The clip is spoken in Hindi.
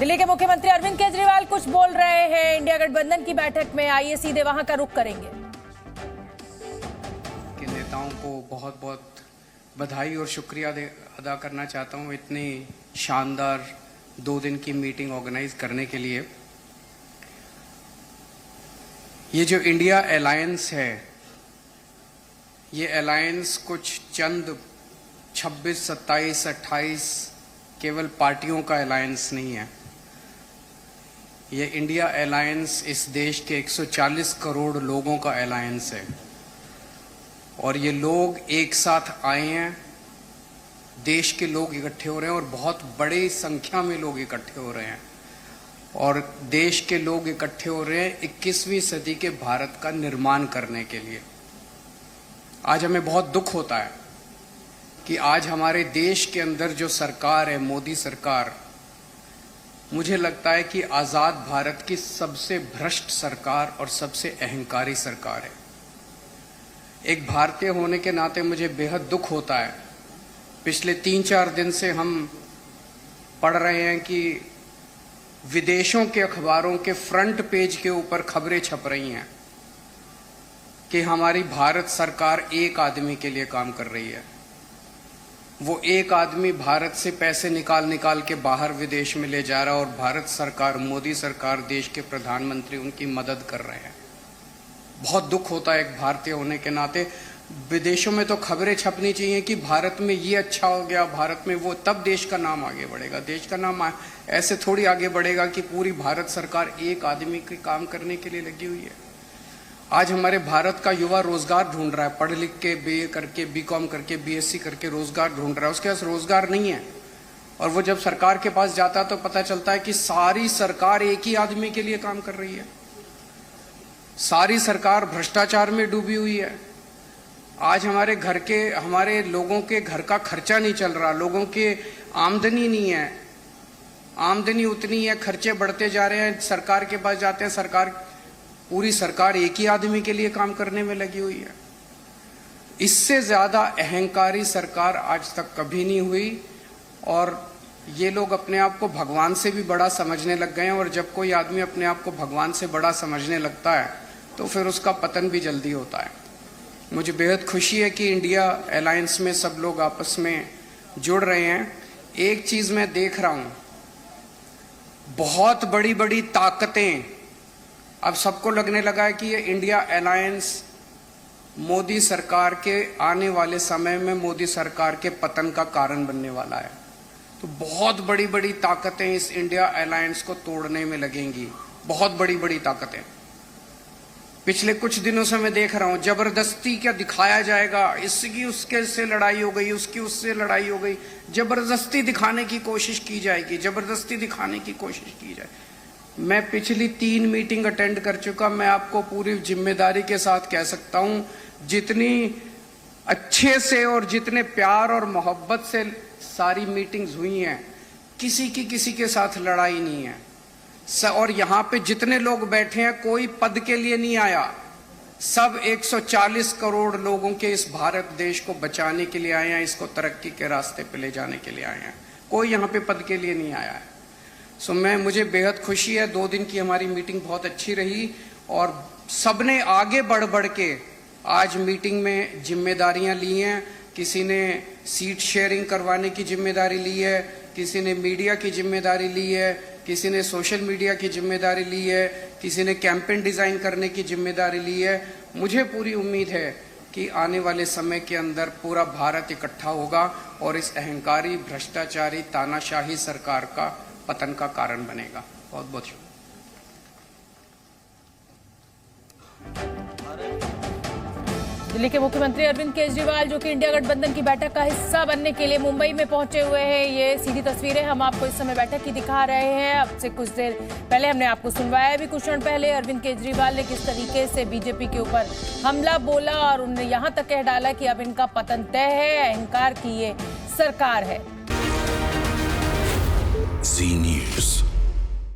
दिल्ली के मुख्यमंत्री अरविंद केजरीवाल कुछ बोल रहे हैं। इंडिया गठबंधन की बैठक में आइए सीधे वहां का रुख करेंगे। के नेताओं को बहुत बहुत बधाई और शुक्रिया अदा करना चाहता हूं इतनी शानदार 2 दिन की मीटिंग ऑर्गेनाइज करने के लिए। ये जो इंडिया अलायंस है, ये अलायंस कुछ चंद 26, 27, 28 केवल पार्टियों का अलायंस नहीं है। ये इंडिया अलायंस इस देश के 140 करोड़ लोगों का अलायंस है और ये लोग एक साथ आए हैं। देश के लोग इकट्ठे हो रहे हैं और बहुत बड़ी संख्या में लोग इकट्ठे हो रहे हैं और देश के लोग इकट्ठे हो रहे हैं 21वीं सदी के भारत का निर्माण करने के लिए। आज हमें बहुत दुख होता है कि आज हमारे देश के अंदर जो सरकार है, मोदी सरकार, मुझे लगता है कि आजाद भारत की सबसे भ्रष्ट सरकार और सबसे अहंकारी सरकार है। एक भारतीय होने के नाते मुझे बेहद दुख होता है। पिछले 3-4 दिन से हम पढ़ रहे हैं कि विदेशों के अखबारों के फ्रंट पेज के ऊपर खबरें छप रही हैं कि हमारी भारत सरकार एक आदमी के लिए काम कर रही है। वो एक आदमी भारत से पैसे निकाल के बाहर विदेश में ले जा रहा है और भारत सरकार, मोदी सरकार, देश के प्रधानमंत्री उनकी मदद कर रहे हैं। बहुत दुख होता है एक भारतीय होने के नाते। विदेशों में तो खबरें छपनी चाहिए कि भारत में ये अच्छा हो गया, भारत में वो, तब देश का नाम आगे बढ़ेगा। देश का नाम ऐसे थोड़ी आगे बढ़ेगा कि पूरी भारत सरकार एक आदमी के काम करने के लिए लगी हुई है। आज हमारे भारत का युवा रोजगार ढूंढ रहा है, पढ़ लिख के बीए करके, बीकॉम करके, बीएससी करके रोजगार ढूंढ रहा है। उसके पास रोजगार नहीं है और वो जब सरकार के पास जाता है तो पता चलता है कि सारी सरकार एक ही आदमी के लिए काम कर रही है। सारी सरकार भ्रष्टाचार में डूबी हुई है। आज हमारे लोगों के घर का खर्चा नहीं चल रहा, लोगों के आमदनी नहीं है, आमदनी उतनी है, खर्चे बढ़ते जा रहे हैं। सरकार के पास जाते हैं, पूरी सरकार एक ही आदमी के लिए काम करने में लगी हुई है। इससे ज्यादा अहंकारी सरकार आज तक कभी नहीं हुई और ये लोग अपने आप को भगवान से भी बड़ा समझने लग गए हैं और जब कोई आदमी अपने आप को भगवान से बड़ा समझने लगता है तो फिर उसका पतन भी जल्दी होता है। मुझे बेहद खुशी है कि इंडिया अलायंस में सब लोग आपस में जुड़ रहे हैं। एक चीज मैं देख रहा हूं, बहुत बड़ी बड़ी ताकतें, अब सबको लगने लगा है कि ये इंडिया अलायंस मोदी सरकार के आने वाले समय में मोदी सरकार के पतन का कारण बनने वाला है। तो बहुत बड़ी बड़ी ताकतें इस इंडिया अलायंस को तोड़ने में लगेंगी, बहुत बड़ी बड़ी ताकतें। पिछले कुछ दिनों से मैं देख रहा हूं जबरदस्ती क्या दिखाया जाएगा, इसकी उसके से लड़ाई हो गई, उसकी उससे लड़ाई हो गई, जबरदस्ती दिखाने की कोशिश की जाएगी, जबरदस्ती दिखाने की कोशिश की जाए। मैं पिछली 3 मीटिंग अटेंड कर चुका। मैं आपको पूरी जिम्मेदारी के साथ कह सकता हूं, जितनी अच्छे से और जितने प्यार और मोहब्बत से सारी मीटिंग्स हुई हैं, किसी के साथ लड़ाई नहीं है। और यहाँ पे जितने लोग बैठे हैं कोई पद के लिए नहीं आया, सब 140 करोड़ लोगों के इस भारत देश को बचाने के लिए आए हैं, इसको तरक्की के रास्ते पे ले जाने के लिए आए हैं। कोई यहाँ पे पद के लिए नहीं आया है। मुझे बेहद खुशी है। 2 दिन की हमारी मीटिंग बहुत अच्छी रही और सबने आगे बढ़ के आज मीटिंग में जिम्मेदारियां ली हैं। किसी ने सीट शेयरिंग करवाने की जिम्मेदारी ली है, किसी ने मीडिया की जिम्मेदारी ली है, किसी ने सोशल मीडिया की जिम्मेदारी ली है, किसी ने कैंपेन डिजाइन करने की जिम्मेदारी ली है। मुझे पूरी उम्मीद है कि आने वाले समय के अंदर पूरा भारत इकट्ठा होगा और इस अहंकारी, भ्रष्टाचारी, तानाशाही सरकार का पतन का कारण बनेगा। बहुत बहुत शुक्रिया। दिल्ली के मुख्यमंत्री अरविंद केजरीवाल जो कि इंडिया गठबंधन की बैठक का हिस्सा बनने के लिए मुंबई में पहुंचे हुए हैं। ये सीधी तस्वीरें हम आपको इस समय बैठक की दिखा रहे हैं। अब से कुछ देर पहले हमने आपको सुनवाया भी, कुछ क्षण पहले अरविंद केजरीवाल ने किस तरीके से बीजेपी के ऊपर हमला बोला और उन्होंने यहां तक कह डाला कि अब इनका पतन तय है, अहंकार की ये सरकार है।